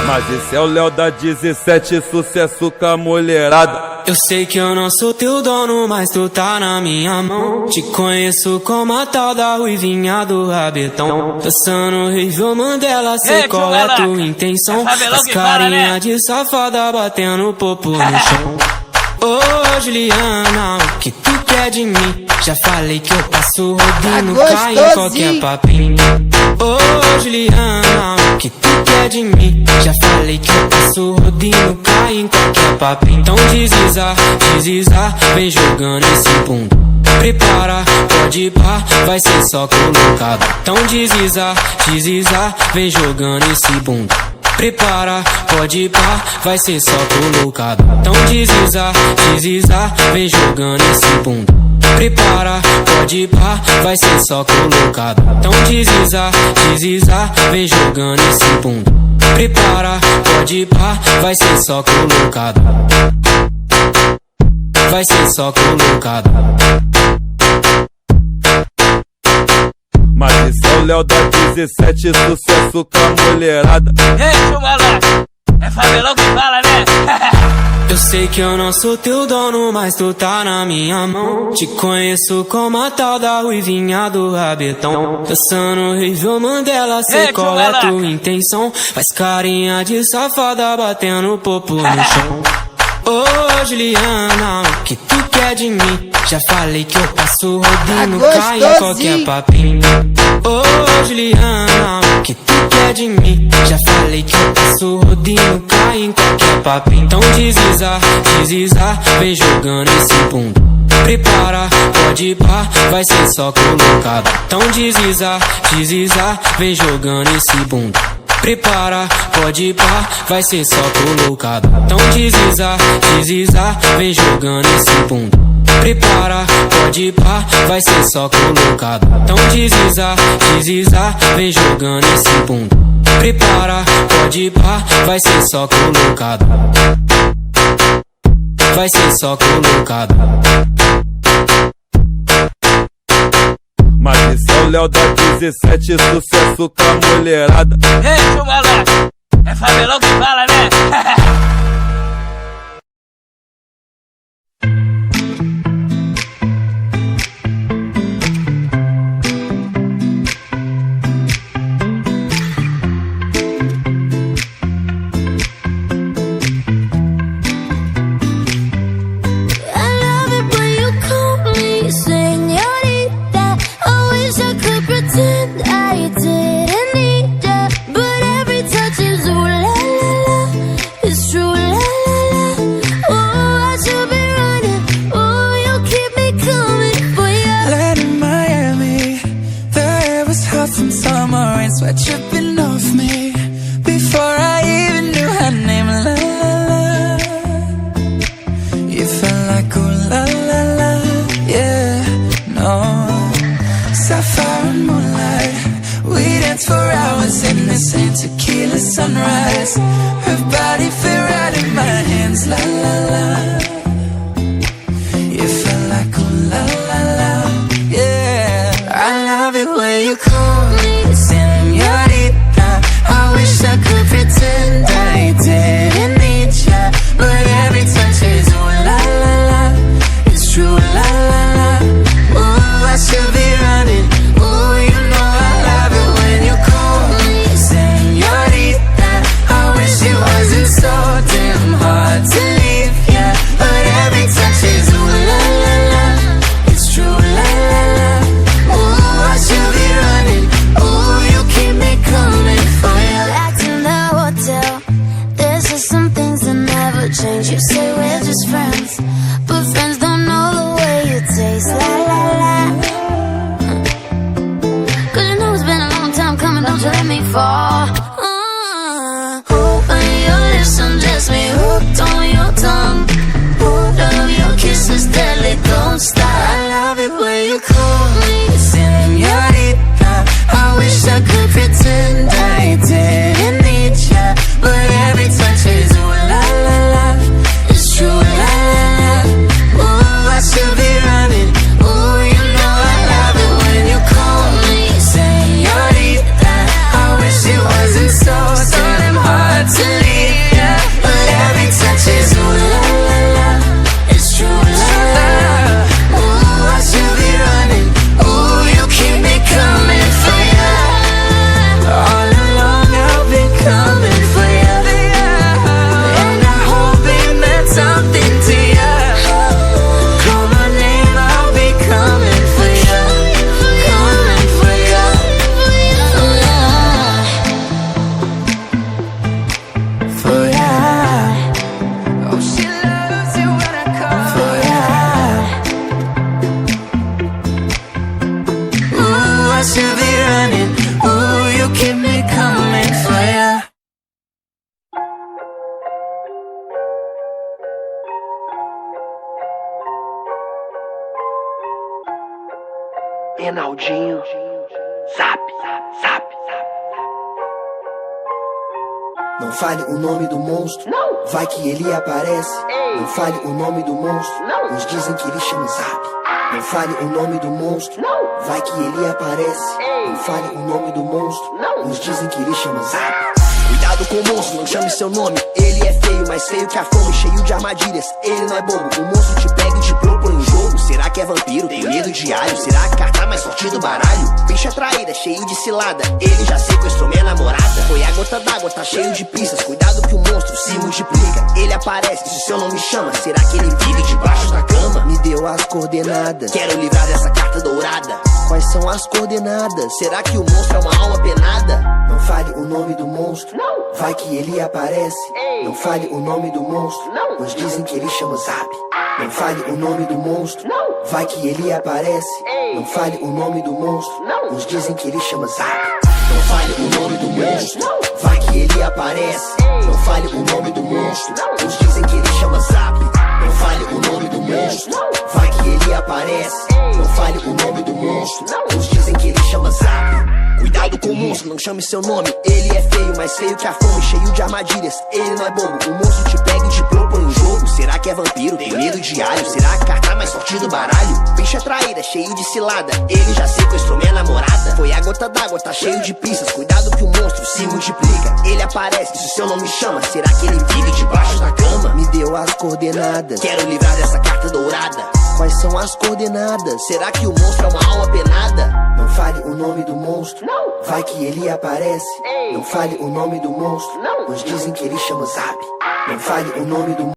Mas esse é o Léo da 17, sucesso com a mulherada. Eu sei que eu não sou teu dono, mas tu tá na minha mão. Te conheço como a tal da ruivinha do rabetão. Dançando Rival Mandela, sei qual é tua intenção. As carinha de safada batendo popo no chão. Ô Juliana, o que tu quer de mim? Já falei que eu passo rodando, cai em qualquer papinho. Ô Juliana, o que tu quer de mim? Já falei que eu passo rodando, cai em qualquer papinho. Então desliza, desliza, vem jogando esse bunda. Prepara, pode ir pá, vai ser só colocado. Então desliza, desliza, vem jogando esse bunda. Prepara, pode ir pá, vai ser só colocado. Então desliza, desliza, vem jogando esse bunda. Prepara, pode ir pá, vai ser só colocado. Então desliza, desliza, vem jogando esse bunda. Prepara, pode ir pá, vai ser só colocado. Vai ser só colocado. Mas esse é o Léo da 17, sucesso com a mulherada. Ei, chumalá, é Fabelão que fala, né? Eu sei que eu não sou teu dono, mas tu tá na minha mão. Te conheço como a tal da ruivinha do rabetão. Dançando Rival Mandela, sei qual é tua intenção. Faz carinha de safada batendo popo no chão. Ô Juliana, o que tu quer de mim? Já falei que eu passo rodando, cai em qualquer papinho. Ô Juliana, o que tu quer de mim? Já falei que eu passo rodando, cai em qualquer papinho. Então desliza, desliza, vem jogando esse bunda. Prepara, pode ir pá, vai ser só colocado. Então desliza, desliza, vem jogando esse bunda. Prepara, pode ir pá, vai ser só colocado. Então desliza, desliza, vem jogando esse bunda. Prepara, pode ir pá, vai ser só colocado. Então desliza, desliza, vem jogando esse bunda. Prepara, pode ir pá, vai ser só colocado. Vai ser só colocado. Mas esse é o Léo da 17, sucesso com a mulherada. Ei, chumalá, é Fabelão que fala, né? Sweat dripping off me before I even knew her name. La la la, you felt like ooh la la la, yeah, no. Sapphire and moonlight, we danced for hours in the same tequila sunrise. Her body fit right in my hands. La la la, you felt like ooh la la la, yeah. I love it when you call me señorita. I wish I could pretend I didn't need ya, but every touch is ooh la la la. It's true la la la. Ooh, I should be running. Ooh, you know I love it when you call me señorita. I wish it wasn't so damn hard to leave ya, but every touch is ooh la la la. It's true la la la. Ooh, I should be running. Enaldinho, zap, zap. Não fale o nome do monstro, não. Vai que ele aparece. Ei. Não fale o nome do monstro, não. Uns dizem que ele chama Zap. Não fale o nome do monstro, não. Vai que ele aparece. Ei. Não fale o nome do monstro, não. Uns dizem que ele chama Zap. Cuidado com o monstro, não chame seu nome. Ele é feio, mais feio que a fome, cheio de armadilhas. Ele não é bobo, o monstro te pega e te propõe em jogo. Será que é vampiro? Tem medo de alho? Será que carta mais forte do baralho? Bicha traída, cheio de cilada. Ele já sequestrou minha namorada. Foi a gota d'água, tá cheio de pistas. Cuidado que o monstro se multiplica. Ele aparece, se o seu nome chama. Será que ele vive debaixo da cama? Me deu as coordenadas. Quero livrar dessa carta dourada. Quais são as coordenadas? Será que o monstro é uma alma penada? Não fale o nome do monstro, não. Vai que ele aparece. Ei. Não fale o nome do monstro, não. Uns dizem que ele chama Zap. Não fale o nome do monstro, não. Vai que ele aparece. Ei. Não fale o nome do monstro, não. Uns dizem que ele chama Zap. Não fale o nome do monstro, não. Vai que ele aparece. Ei. Não fale o nome do monstro, não. Uns dizem que ele chama Zap. Não fale o nome do monstro, não. Vai que ele aparece. Ei. Não fale o nome do monstro, não. Uns dizem que ele chama Zap. Cuidado com o monstro, não chame seu nome. Ele é feio, mais feio que a fome, cheio de armadilhas. Ele não é bobo, o monstro te pega e te propõe em jogo. Será que é vampiro? Tem medo de alho? Será que carta mais forte do baralho? Bicha traída, cheio de cilada. Ele já sequestrou minha namorada. Foi a gota d'água, tá cheio de pistas. Cuidado que o monstro se multiplica. Ele aparece, se o seu nome chama. Será que ele vive debaixo da cama? Me deu as coordenadas. Quero livrar dessa carta dourada. Quais são as coordenadas? Será que o monstro é uma alma penada? Não fale o nome do monstro, não. Vai que ele aparece. Ei. Não fale o nome do monstro, não. Uns dizem que ele chama Zap. Não fale o nome do